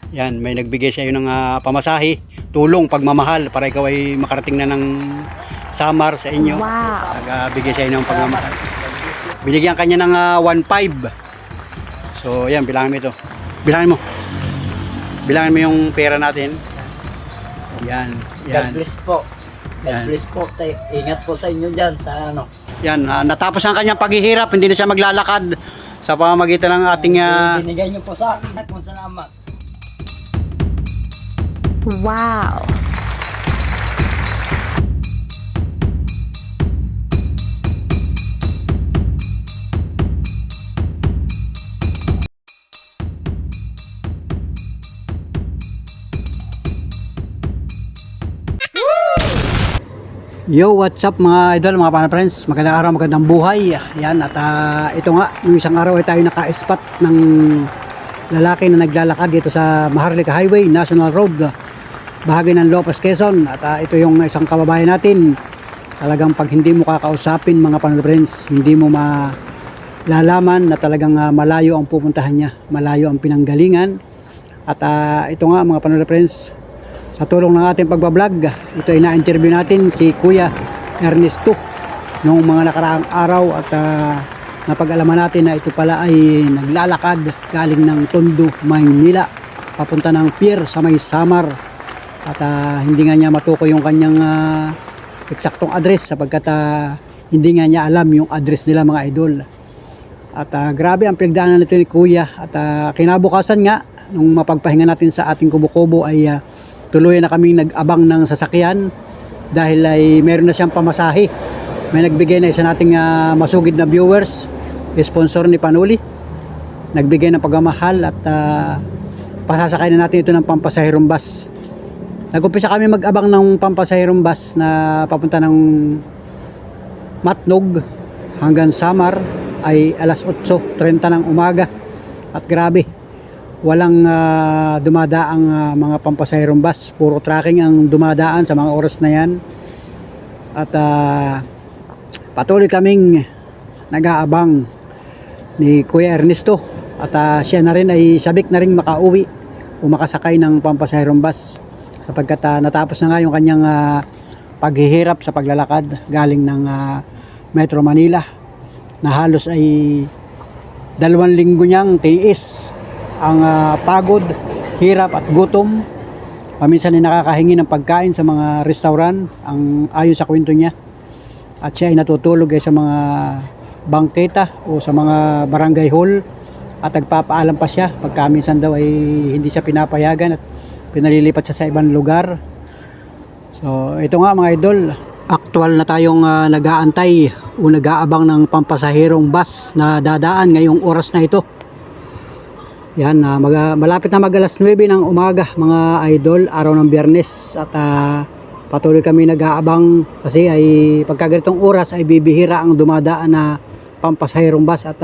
Yan, may nagbigay sa iyo ng pamasahe, tulong, pagmamahal para ikaw ay makarating na ng Samar sa inyo. Wow. Nagbigay sa inyo ng pagmamahal. Binigyan kanya ng 1.5. So, yan, bilangin mo ito. Bilangin mo. Bilangin mo yung pera natin. Yan, yan. God bless po. Yan. God bless po. Ingat po sa inyo dyan sa ano. Yan, natapos ang kanyang paghihirap, hindi na siya maglalakad sa pamamagitan ng ating Binigay niyo po sa akin. At salamat. Wow. Yo, what's up mga idol, mga pana friends? Magandang araw, magandang buhay. Yan, at ito nga, yung isang araw ay tayo naka-spot ng lalaki na naglalakad dito sa Maharlika Highway, National Road, bahagi ng Lopez, Quezon. At ito yung isang kababayan natin. Talagang pag hindi mo kakausapin mga pana friends, hindi mo malalaman na talagang malayo ang pupuntahan niya, malayo ang pinanggalingan. At ito nga mga pana friends, sa tulong ng ating pagbablog, ito ay na-interview natin si Kuya Ernesto noong mga nakaraang araw at napag-alaman natin na ito pala ay naglalakad galing ng Tondo, Maynila papunta ng pier sa may Samar at hindi nga niya matukoy yung kanyang eksaktong address sapagkat hindi nga niya alam yung address nila mga idol. At grabe ang pinagdaanan nito ni Kuya at kinabukasan nga nung mapagpahinga natin sa ating kubo-kubo ay tuluyan na kaming nag-abang ng sasakyan dahil ay meron na siyang pamasahe. May nagbigay na isa nating masugid na viewers, sponsor ni Panuli. Nagbigay ng pagmamahal at pasasakay na natin ito ng pampasahirong bus. Nag-umpisa kami mag-abang ng pampasahirong bus na papunta ng Matnog hanggang Samar ay alas 8:30 ng umaga. At grabe, walang dumadaang mga pampasahirong bus, puro tracking ang dumadaan sa mga oras na yan. At patuloy kaming nag-aabang ni Kuya Ernesto at siya na rin ay sabik na rin makauwi o makasakay ng pampasahirong bus sapagkat natapos na nga yung kanyang paghihirap sa paglalakad galing ng Metro Manila na halos ay 2 linggo niyang tiis ang pagod, hirap at gutom. Paminsan ay nakakahingi ng pagkain sa mga restaurant ang ayon sa kwento niya. At siya ay natutulog sa mga bangketa o sa mga barangay hall at nagpapaalam pa siya pagka minsan daw ay hindi siya pinapayagan at pinalilipat siya sa ibang lugar. So ito nga mga idol, aktual na tayong nag-aantay o nag-aabang ng pampasahirong bus na dadaan ngayong oras na ito. Yan, malapit na mag-alas 9 ng umaga mga idol, araw ng Biyernes at patuloy kami nag-aabang kasi ay pagka ganitong oras ay bibihira ang dumadaan na pampasahirong bus at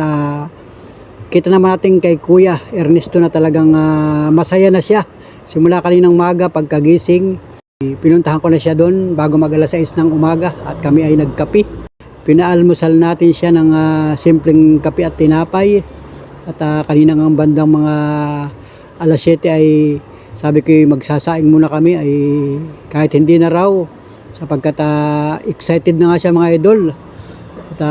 kita naman natin kay Kuya Ernesto na talagang masaya na siya simula kaninang umaga pagkagising. Pinuntahan ko na siya doon bago mag-alas 6 ng umaga at kami ay nagkape. Pinaalmusal natin siya ng simpleng kape at tinapay. At kanina ng bandang mga alas 7 ay sabi ko magsasaing muna kami ay kahit hindi na raw sapagkat excited na nga siya mga idol. At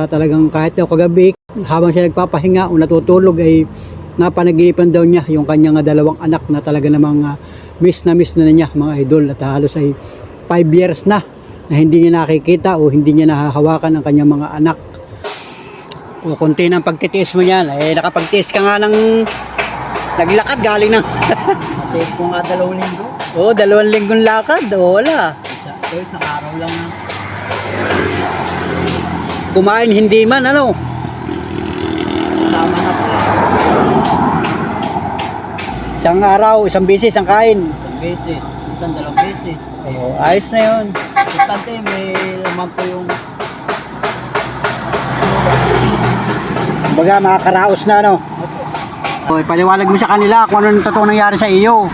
talagang kahit daw kagabi habang siya nagpapahinga o natutulog ay napanaginipan daw niya yung kanyang 2 anak na talaga namang miss na niya mga idol. At halos ay 5 years na hindi niya nakikita o hindi niya nahahawakan ang kanyang mga anak. O konti ng pagtitiis mo yan, eh nakapagtiis ka nga ng naglakad galing ng Matiis ko nga 2 linggo. Oo, 2 linggong lakad, o wala. Isang araw lang na. Kumain hindi man, ano? Tama na po. Isang araw, isang beses ang kain. Isang beses. 2 beses. Oo, ayos na yun. Importante may laman po yung Kumbaga makakaraos na, ano? O, ipaliwalag mo sa kanila kung ano yung totoong nangyari sa iyo.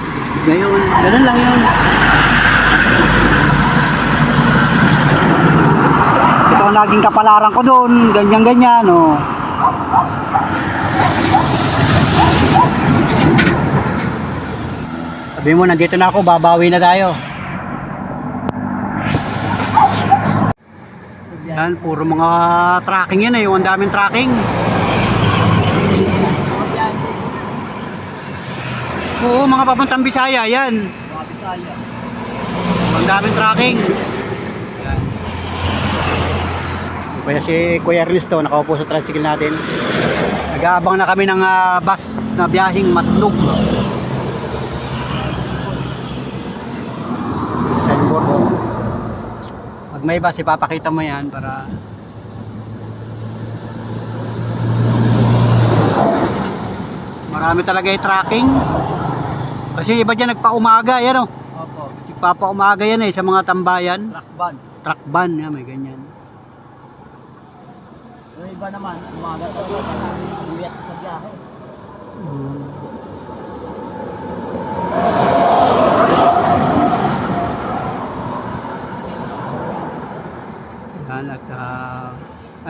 gayon. Ganun lang yun. Ito ang naging kapalaran ko doon, ganyan-ganyan, oh. O. 'Di ba? Makakaraos na, no? 'Di ba? Ipaliwalag mo sa kanila kung ano yung totoong nangyari sa iyo. Ganun, ganun lang yun. Ito ang naging kapalaran ko doon, ganyan-ganyan, oh. Sabi mo, nandito na ako, babawi na tayo. Yan, puro mga tracking yan eh. Yung ang daming tracking. Oo, mga papuntang Bisaya yan. Mga Bisaya. Ang daming tracking. Yan. Kaya si Kuya Ernesto, nakaupo sa tricycle natin. Nag-aabang na kami ng bus na biyahing Matlog. Signboard. Pag may bus, ipapakita mo yan para... Marami talaga yung tracking. Kasi iba dyan nagpa-umaga, yan o. Opo. Nagpapa-umaga yan eh sa mga tambayan. Truck van. Truck van, yan, may ganyan. Yung iba naman, umaga talaga na uwiat sa biyahe. Yan, at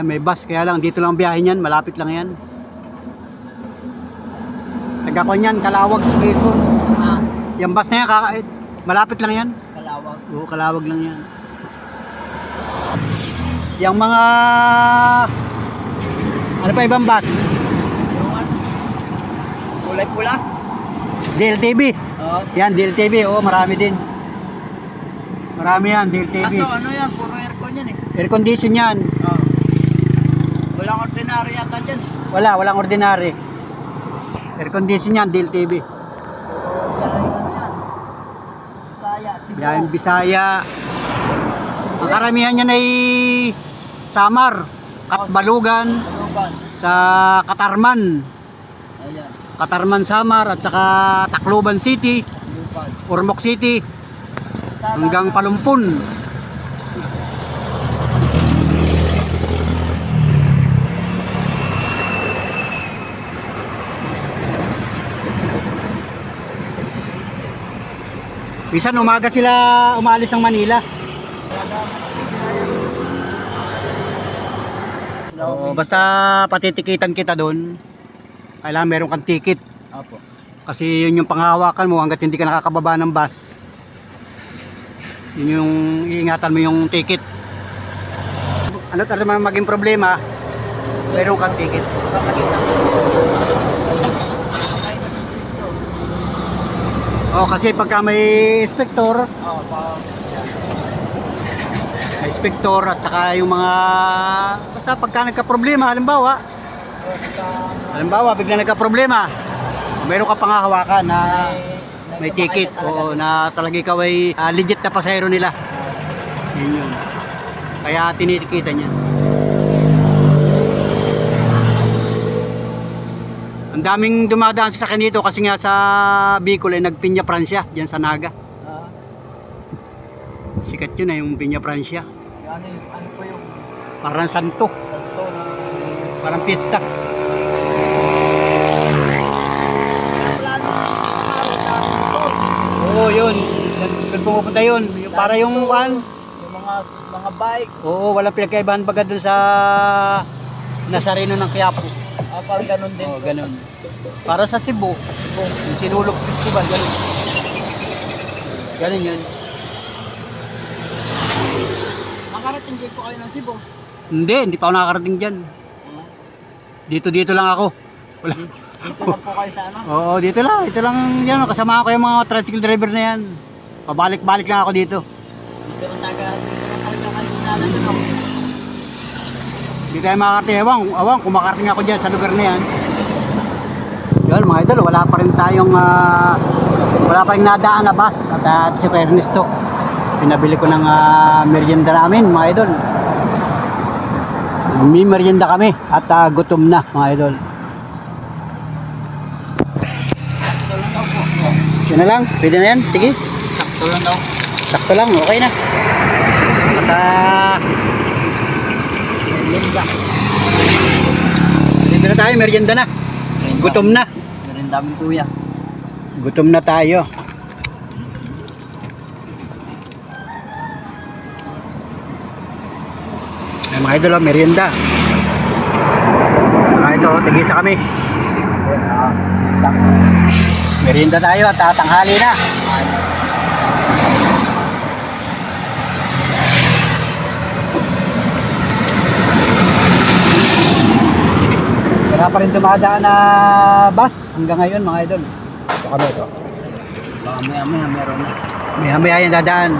may bus, kaya lang dito lang ang biyahe niyan, malapit lang yan. Taga-kon yan, Calawag, Quezon. Ah, Yung bus na yan, malapit lang yan. Kalawag. Oo, Calawag lang yan. Yung mga ano pa ibang bus? Yung ano? Kulay pula. DLTV. Oo. Yan, DLTV, oo, marami din. Marami yan, DLTV. Kaso ano yan, puro aircon yan eh. Air condition yan. Oo. Walang ordinary yata dyan. Walang ordinary. Air condition yan, DLTV. Biyahe ano yan. Bisaya, Cebu. Biyaheng Bisaya. Ang karamihan niyan ay Samar, Katbalugan, Luban. sa Katarman. Ayan. Katarman, Samar, at saka Tacloban City, Luban. Ormoc City, hanggang Palumpon. Minsan umaga sila umalis ng Manila. Oo, basta patitikitan kita doon, kailangan meron kang ticket. Opo. Kasi yun yung panghahawakan mo hanggat hindi ka nakakababa ng bus. Yun yung iingatan mo yung ticket. Ano naman maging problema, meron kang ticket. Oh, kasi pagka may inspector, Oo, may inspector at saka yung mga basta pagka nagka-problema, halimbawa bigla nagka-problema, meron ka panghahawakan na may ticket o na talaga ikaw ay legit na pasahero nila. Yun. Kaya tinitikitan yan. Ang daming dumadaan sa akin dito kasi nga sa Bicol ay nagpinya Francia diyan sa Naga. Sikat yun yung Pinya Francia. ano po yung Parang santo, santo na parang pista. Oo, yun. Doon pumupunta yun. Yung, para yung kan. yung mga bike. Oo, walang pinagkaibahan baga doon sa Nazareno ng Quiapo. Parang ganun din. Oo, ganun. Para sa Cebu, yung Sinulog Festival, ganun. Ganun yun. Nakarating din po kayo ng Cebu. Hindi pa ako nakakarating dyan. Dito lang ako. Wala. Dito lang po kayo sa ano? Oo, dito lang yan. Kasama ko yung mga tricycle driver na yan. Pabalik-balik lang ako dito. Dito lang talaga kayo kinalan dito. Hindi tayo makakarating. Awang, kung makarating ako dyan sa lugar na yan. Yan mga idol, wala pa rin nadaan na bus. At si Kuya Ernesto, pinabili ko ng merienda namin mga idol. May merienda kami at gutom na mga idol. Sakto lang daw po. Yun na lang, pwede na yan, sige. Sakto lang daw. Sakto lang, okay na. At dito na tayo, merienda na. Gutom na. Meron daming kuya. Gutom na tayo. Ay, mga idol, merienda. Mga idol, tigisa kami. Merienda tayo at tatanghali na. Wala pa rin dumadaan na bus hanggang ngayon mga idol. Ito kami ito. Baka maya-maya meron na. Maya-maya yung dadaan.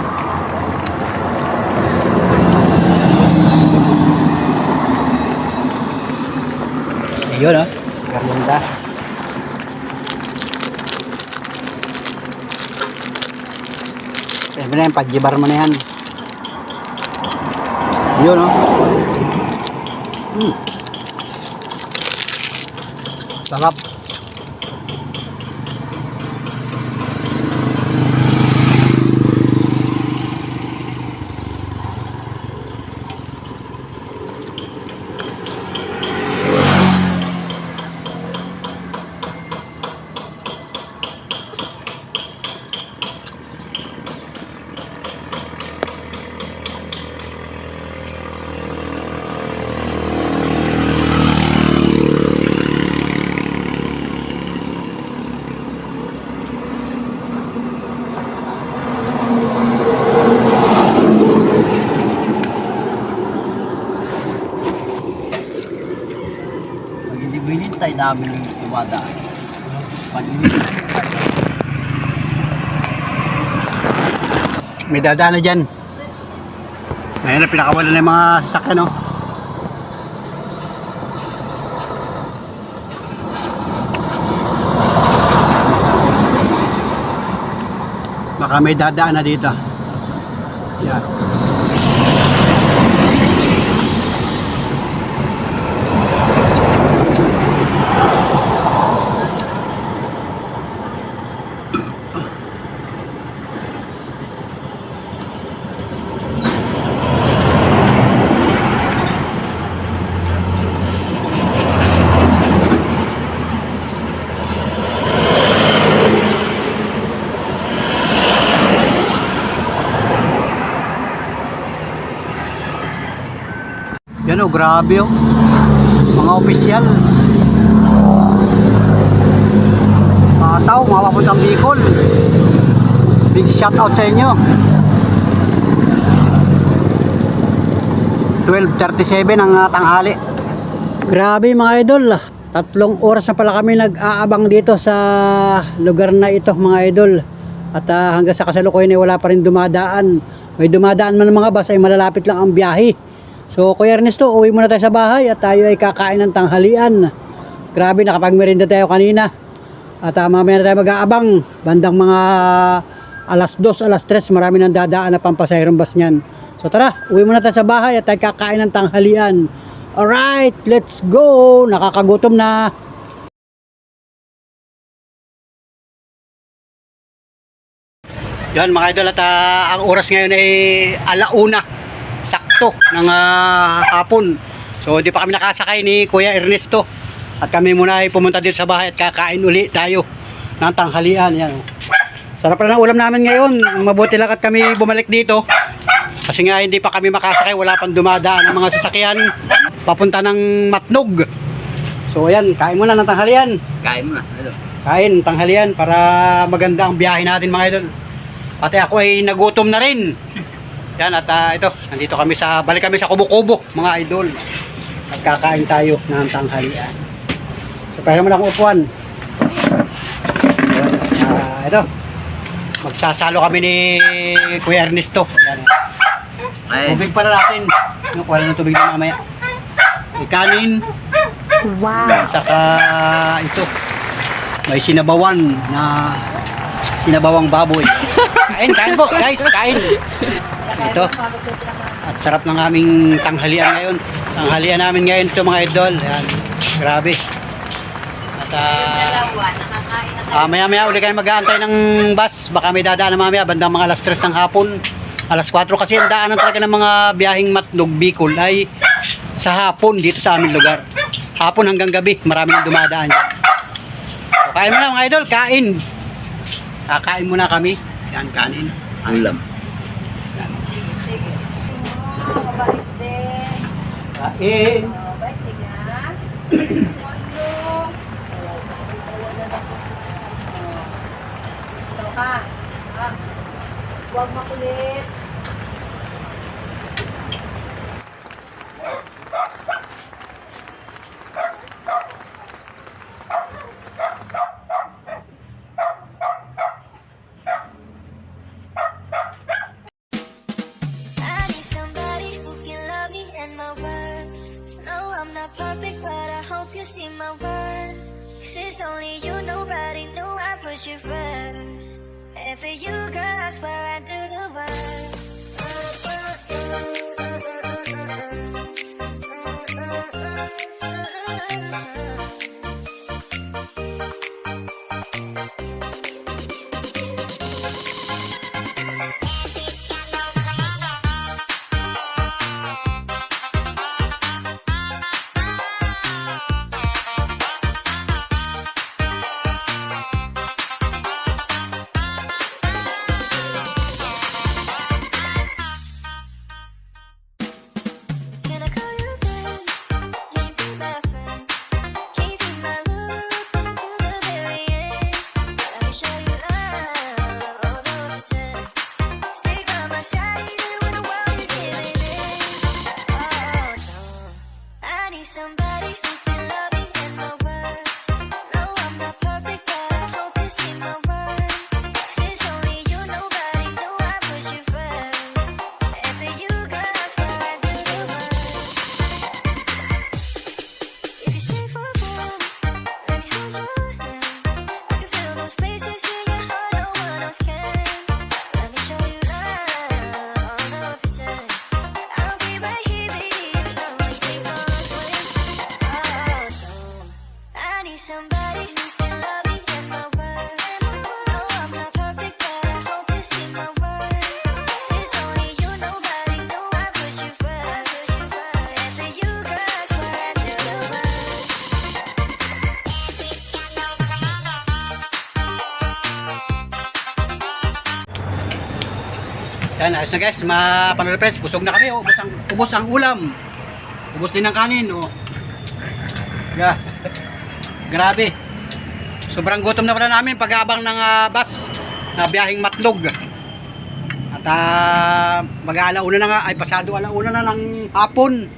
Ayun ah. Merienda. Sabi na yan, pajibar mo na yan. Yun oh. Sarap. Pag hindi binintay namin yung dumadaan. Pag hinihintay. May dadaan na dyan. Ngayon na pinakawalan na yung mga sasakyan oh. Baka may dadaan na dito. Yan. Yan oh, grabe oh. Mga opisyal. Tao, mapapuntang Bicol. Big shout out sa inyo. 12:37 ang tanghali. Grabe mga idol. 3 oras na pala kami nag-aabang dito sa lugar na ito mga idol. At hanggang sa kasalukuyan ay wala pa rin dumadaan. May dumadaan man ng mga bus ay malalapit lang ang biyahe. So Kuya Ernesto, uwi muna tayo sa bahay at tayo ay kakain ng tanghalian. Grabe, nakapagmerienda tayo kanina. At mamaya na tayo mag-aabang. Bandang mga alas 2, alas 3, marami nang dadaan na pampasayrong bus niyan. So tara, uwi muna tayo sa bahay at tayo kakain ng tanghalian. Alright, let's go! Nakakagutom na. Yan mga idol at ang oras ngayon ay alauna. Sakto ng hapon. So hindi pa kami nakasakay ni Kuya Ernesto. At kami muna ay pumunta dito sa bahay at kakain uli tayo ng tanghalian. Yan. Sarap na ng ulam namin ngayon. Mabuti lang at kami bumalik dito. Kasi nga hindi pa kami makasakay. Wala pang dumadaan ng mga sasakyan papunta ng Matnog. So ayan, kain muna ng tanghalian. Kain mo na. Hello. Kain, tanghalian para maganda ang biyahe natin mga idol. Pati ako ay nagutom na rin. Yan at ito, nandito kami balik kami sa Kubo-Kubo mga idol. At kakain tayo ng tanghalian. So kaya naman akong upuan. Yan, ito. Magsasalo kami ni Kuya Ernesto. Yan. Tubig pala natin. Kuha na ng tubig na mamaya. May kanin. Wow. Saka ito. May sinabawang baboy. Kain po guys, kain. Ito. At sarap ng aming tanghalian ngayon. Tanghalian namin ngayon ito mga idol. Yan. Grabe. At maya-maya uli kayo mag-aantay ng bus. Baka may dadaan na mamaya bandang mga alas 3 ng hapon. Alas 4 kasi ang daanan talaga ng mga biyaheng Matnog, Bicol ay sa hapon dito sa aming lugar. Hapon hanggang gabi. Marami nang dumadaan dyan. So, kain muna mga idol. Kain. Kakain muna kami. Yan, kanin. Ulam. Yan. Mabait din. Kain. Mabait din ha. ka. Ah, huwag makulit. I need somebody who can love me and my worth. No, I'm not perfect, but I hope you see my worth. 'Cause it's only you, nobody knew I put you first. And for you, girl, I swear I do the work. Can I call you back? Can you be my friend? Can you be my lover until the very end? Let me show you love, all the reason. Stay by my side even when the world is giving in. Oh no, I need somebody who can love me and my worth. No, I'm not perfect, but I hope you see my worth. 'Cause it's only you, nobody knew I put you first. And for you, girl, I swear I do the work. If you stay for a moment, let me hold your hand. I can feel those places in your heart no one else can. Let me show you love, all the reason. I'll be right here, baby, you know I take no loss when. Oh no, I need somebody who can love me and my worth. No, I'm not perfect, but I hope you see my worth. 'Cause it's only you, nobody knew I put you first. And for you, girl, I swear I do the work. Yan, ayos na guys, mga friends, busog na kami, oh. Ubos ang ulam. Ubos din ang kanin, oh. Yeah. Grabe. Sobrang gutom na pala namin pag-abang ng bus na biyaheng Matnog. At mag-aalauna na nga, ay pasado alauna na ng hapon.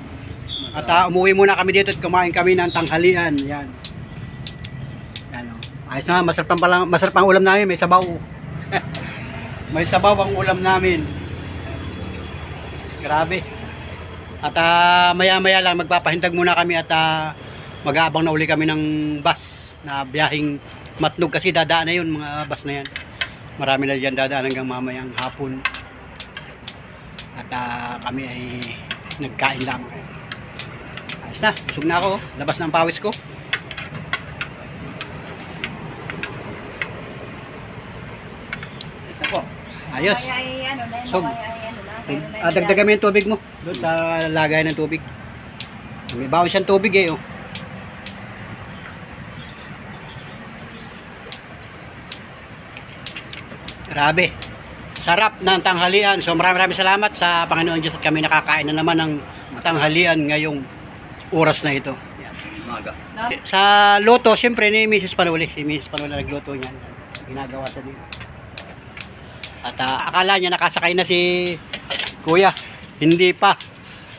At umuwi muna kami dito at kumain kami ng tanghalian. Yan. Yan, oh. Ayos na, masarap ang ulam namin, may sabaw. May sabaw ang ulam namin. Grabe. At maya-maya lang magpapahindag muna kami at mag-aabang na uli kami ng bus na biyaheng Matnog kasi dadaan na yun, mga bus na yan. Marami na dyan dadaan hanggang mamayang hapon. At kami ay nagkain lang. Ayos na, busog na ako. Labas ng pawis ko. Ito po. Ayos. Ay, ano na yun. So, Pero dagdagan mo yung tubig mo doon sa lagay ng tubig. May bawas siyang tubig eh, oh. Grabe. Sarap ng tanghalian. So maraming salamat sa Panginoon Diyos at kami nakakain na naman ng tanghalian ngayong oras na ito. Yan. Umaga. Sa luto, siyempre ni Mrs. Panuli. Si Mrs. Panuli nagluto niyan. Ginagawa sa dito. At akala niya nakasakay na si Kuya. Hindi pa.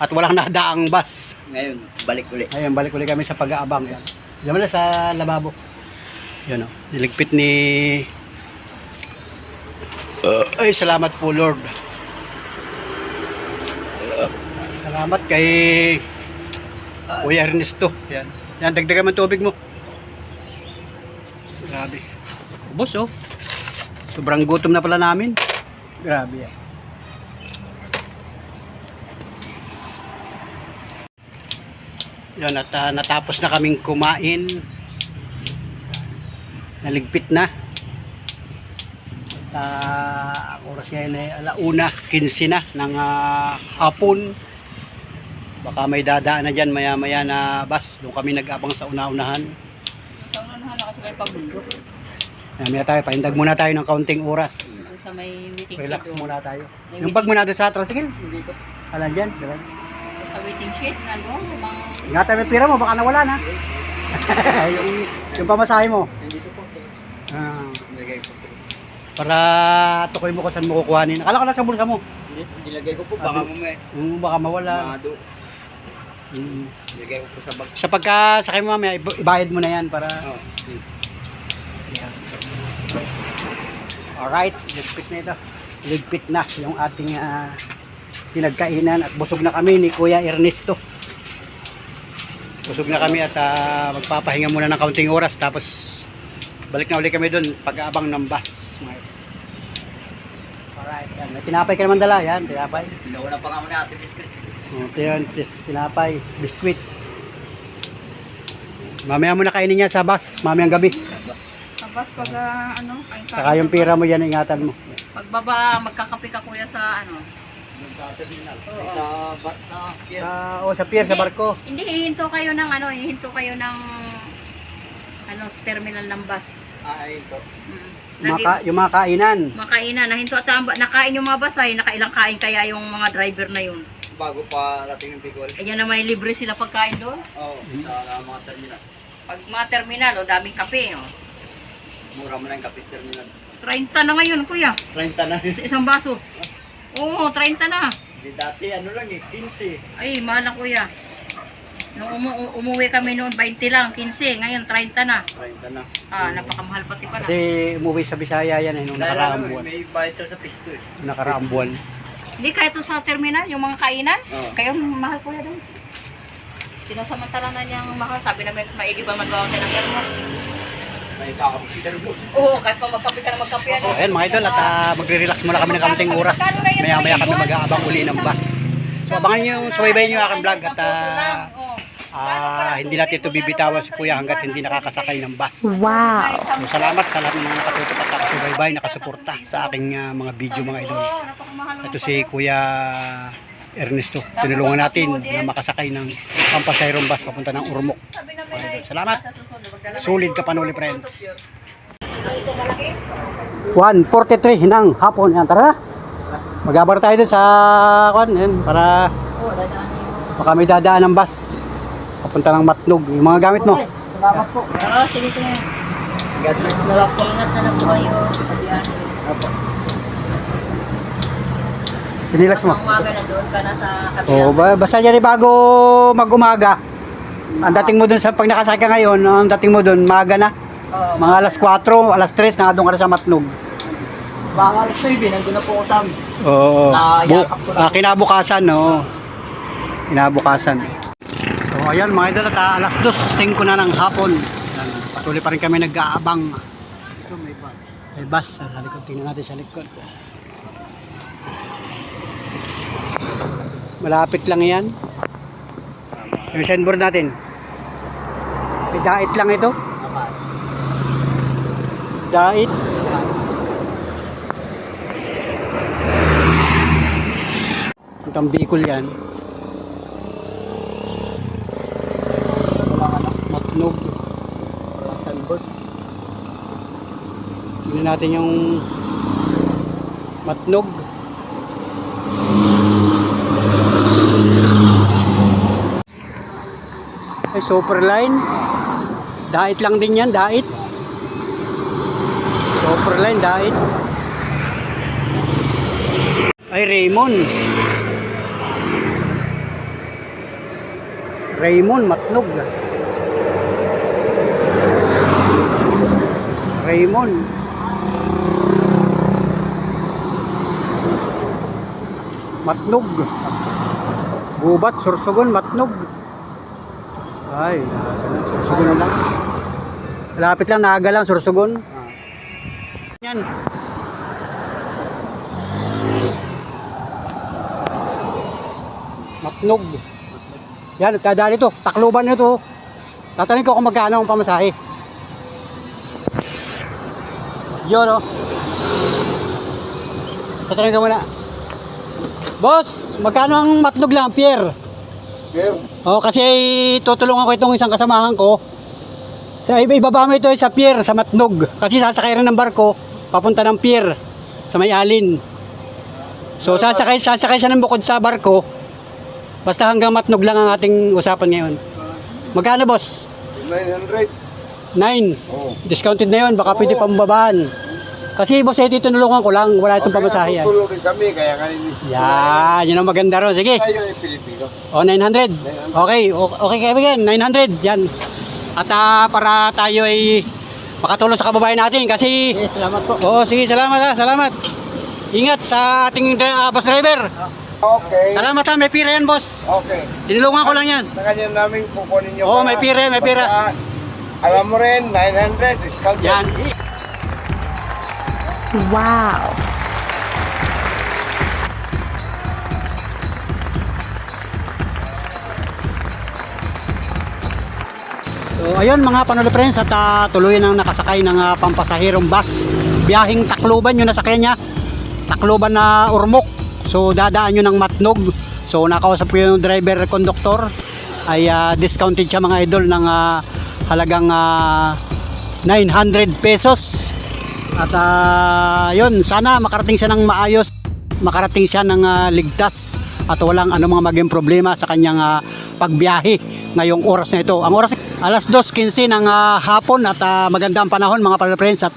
At walang nadaang bus. Ngayon, balik uli. Ayun, balik ulit kami sa pag-aabang. Yan. Diyan muna sa lababo. Yan, oh. Niligpit ni... ay, salamat po, Lord. Salamat kay Kuya Ernesto. Yan. Yan, dagdagan mo ang tubig mo. Grabe. Ubos, oh. Sobrang gutom na pala namin. Grabe yan. Yan, at natapos na kaming kumain. Naligpit na. Ang oras ngayon ay 1:15 na ng hapon. Baka may dadaan na dyan maya maya na bus. Doon kami nag-abang sa una-unahan. Sa unahan na kasi may pabundok. Maya tayo, pahindag muna tayo ng kaunting oras. Sa may waiting Relax shed. muna tayo. May Yung bag muna doon sa tricycle. Dito. Alam dyan. Diba? Sa waiting shed, ano, mga... Ingatan mo yung pira mo, baka nawala na. yung pamasahe mo. Nandito po. Ah. Nagay po sila. Para tukoy mo kung saan mo kukuhanin. Akala ko nasa bulsa mo. Nilagay ko po, baka mamaya. Baka mawala. Mado. Nilagay ko po sa bag. Sa pagkasakay mo mamaya, ibayad mo na yan para... Oh. Yan. Alright, ligpit na ito. Ligpit na yung ating pinagkainan at busog na kami ni Kuya Ernesto. Busog na kami at magpapahinga muna ng kaunting oras tapos balik na ulit kami doon pag-aabang ng bus. Alright, yan. May tinapay ka naman dala. Yan, tinapay. Pinauna pa nga mo na ate biscuit. Yan, tinapay, biskwit. Mamaya mo na kainin niya sa bus, mamayang gabi. Tapos pag kain ka. Saka yung pira mo yan, ingatan mo. Pagbaba, magkakape ka kuya sa Yung sa terminal. Oo. Sa pier. Sa pier, sa barko. Hindi, hihinto kayo ng terminal ng bus. Ay, ito. Yung mga kainan. Makainan, nahinto at nakain yung mga bus ay nakailang kain kaya yung mga driver na yun. Bago pa rating yung Bicol. Ayan na may libre sila pagkain doon. Oo, sa mga terminal. Pag mga terminal, daming kape. Mura mo na yung kapis terminal. 30 na ngayon kuya, 30 na. sa isang baso. Oo, 30 na. Di dati, ano lang eh, 15. Ay, mahal na kuya. Nung umuwi kami noon, 20 lang, 15. Ngayon, 30 na. 30 na. Napakamahal pati pala. Kasi umuwi sa Bisaya yan nung Dahil nakaraang ano, buwan. may bayad siya sa pisto eh. Nakaraang buwan. Hindi, kahit sa terminal, yung mga kainan, Oo. kaya mahal kuya doon. Sinasamantala na niyang mahal. Sabi namin, maigi pa magawa tayo ng thermos. May kakapit boss. Oo, kahit pa magkape ka na magkape. So, ayan mga idol, at magre-relax muna kami ng kaunting oras. Maya-maya kami mag-aabang uli ng bus. So, abangan nyo, subaybayin nyo yung aking vlog at hindi natin ito bibitawan si Kuya hanggat hindi nakakasakay ng bus. Wow. So, salamat sa lahat ng mga nakatutok at nakasubaybay, nakasuporta sa aking mga video mga idol. Ito si Kuya Ernesto. Tinulungan natin na makasakay ng pampasayrong bus papunta ng Urmok. Salamat. Solid ka panuli, friends. 1:43 ng hapon. Yan, tara na. Mag-abar tayo dun sa yan, para baka may dadaan ng bus papunta ng Matnog. Yung mga gamit mo. Salamat po. Oo, sige kuya. God bless na lang po. Ingat na lang po kayo. Pinilas mo. Umaga na doon ka na sa Oo, basta dyan bago mag-umaga. Ang dating mo dun sa pag nakasakay ka ngayon, ang dating mo dun, maaga na. Oo. Mga alas 4, alas 3, nakadun ka na sa Matnog. Baka alas 7, nandun na po ako sa amin. Oo. Yakap ko na. Kinabukasan, no. Kinabukasan. So, ayan mga idol, at alas 2:05 na ng hapon. Ayan, patuloy pa rin kami nag-aabang. Ito may bus. May bus sa likod. Tingnan natin sa likod. Malapit lang yan. Yung signboard natin. May dait lang ito. Dait. Itong Bicol yan. Matnog. Sunboard. Tingnan natin yung Matnog. Ay, Superline. Dait lang din yan, dait. Superline, dait. Ay, Raymond. Raymond, Matnog. Raymond. Matnog. Gubat, Sorsogon, Matnog. Ay, Sorsogon na lang. Malapit lang, Naga lang, Sorsogon. Yan. Matnog. Yan, kadali to. Takloban nyo to. Tatanungin ko kung magkano ang pamasahe. Yun, oh. Tatanungin ka muna. Boss, magkano ang Matnog lang, Pierre? Oh, kasi tutulungan ko itong isang kasamahan ko. Sa ibaba mo ito sa pier, sa Matnog. Kasi sasakay rin ng barko papunta ng pier sa May Alin. So sasakay siya ng bukod sa barko. Basta hanggang Matnog lang ang ating usapan ngayon. Magkano, boss? 900. 9. Oo. Discounted na 'yon, baka pwede pambabaan. Kasi boss, ito tinulungan ko lang. Wala itong pamasahe yan. Tutulogin kami, kaya kanina Yan, yun ang maganda ron. Sige. Tayo ay Pilipino. O, 900. Okay, okay kaibigan, 900. Yan. At para tayo ay makatulong sa kababayan natin kasi... Salamat po. Oo, sige, salamat salamat. Ingat sa ating bus driver. Okay. Salamat may pira yan boss. Okay. Tinulungan ko lang yan. Sa kanya namin kukunin yung Oo, may pira, may pira. Alam mo rin, 900, discount Yan. Wow! So ayun mga Panoli Friends at tuloy nang nakasakay ng pampasahirong bus. Biyahing Tacloban yung nasakay niya. Tacloban na Ormoc. So dadaan yun ng Matnog. So nakausap ko yung driver conductor ay discounted siya mga idol ng halagang 900 pesos. At yun, sana makarating siya ng maayos. Makarating siya ng ligtas at walang anumang maging problema sa kanyang pagbiyahe ngayong oras na ito. Ang oras alas 2:15 ng hapon at maganda ang panahon mga Panoli Friends at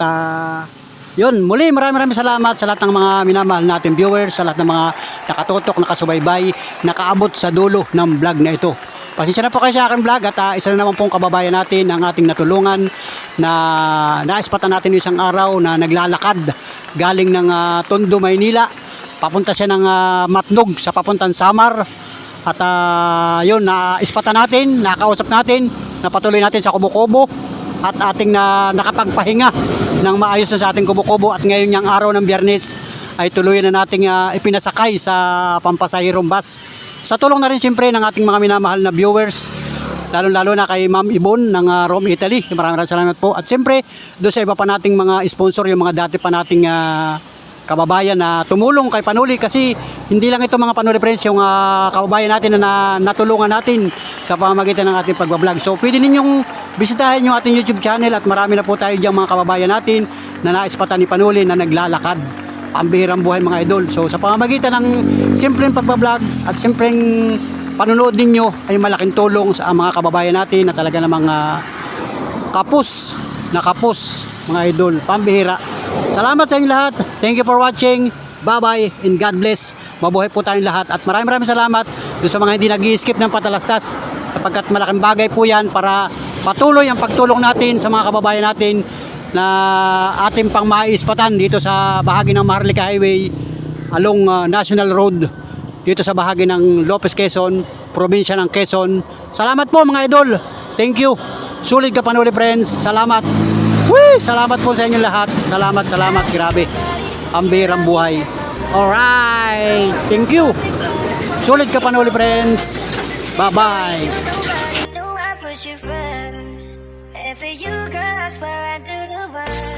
yun, muli maraming salamat sa lahat ng mga minamahal natin viewers, sa lahat ng mga nakatutok, nakasubaybay, nakaabot sa dulo ng vlog na ito. Pasensya na po kayo sa aking vlog at isa na naman pong kababayan natin ang ating natulungan na naispatan natin isang araw na naglalakad galing ng Tondo, Maynila. Papunta siya ng Matnog sa papuntang Samar. At yun, naispatan natin, nakausap natin, napatuloy natin sa Kubo-Kubo at ating nakapagpahinga ng maayos na sa ating Kubo-Kubo at ngayon yung araw ng Biyernes ay tuluyan na nating ipinasakay sa pampasahirong bus. Sa tulong na rin siyempre ng ating mga minamahal na viewers, lalo-lalo na kay Ma'am Ibon ng Rome, Italy. Maraming salamat po. At siyempre, doon sa iba pa nating mga sponsor, yung mga dati pa nating kababayan na tumulong kay Panoli kasi hindi lang ito mga Panoli Friends yung kababayan natin na natulungan natin sa pamamagitan ng ating pagbablog. So pwede ninyong bisitahin yung ating YouTube channel at marami na po tayo diyang mga kababayan natin na naispatan ni Panoli na naglalakad. Pambihirang buhay mga idol. So sa pamamagitan ng simpleng pagbablog at simpleng panonood ninyo ay malaking tulong sa mga kababayan natin na talaga namang kapus mga idol. Pambihira. Salamat sa inyo lahat. Thank you for watching. Bye-bye and God bless. Mabuhay po tayong lahat. At maraming salamat doon sa mga hindi nag-i-skip ng patalastas sapagkat malaking bagay po yan para patuloy ang pagtulong natin sa mga kababayan natin na ating pang maispatan dito sa bahagi ng Maharlika Highway along National Road dito sa bahagi ng Lopez, Quezon, probinsya ng Quezon. Salamat po mga idol. Thank you. Sulit ka Panoli Friends. Salamat. Woo! Salamat po sa inyo lahat. Salamat. Grabe. Ang bihirang buhay. Alright. Thank you. Sulit ka Panoli Friends. Bye-bye. You know I put you first, and for you, girl, I swear I do the worst.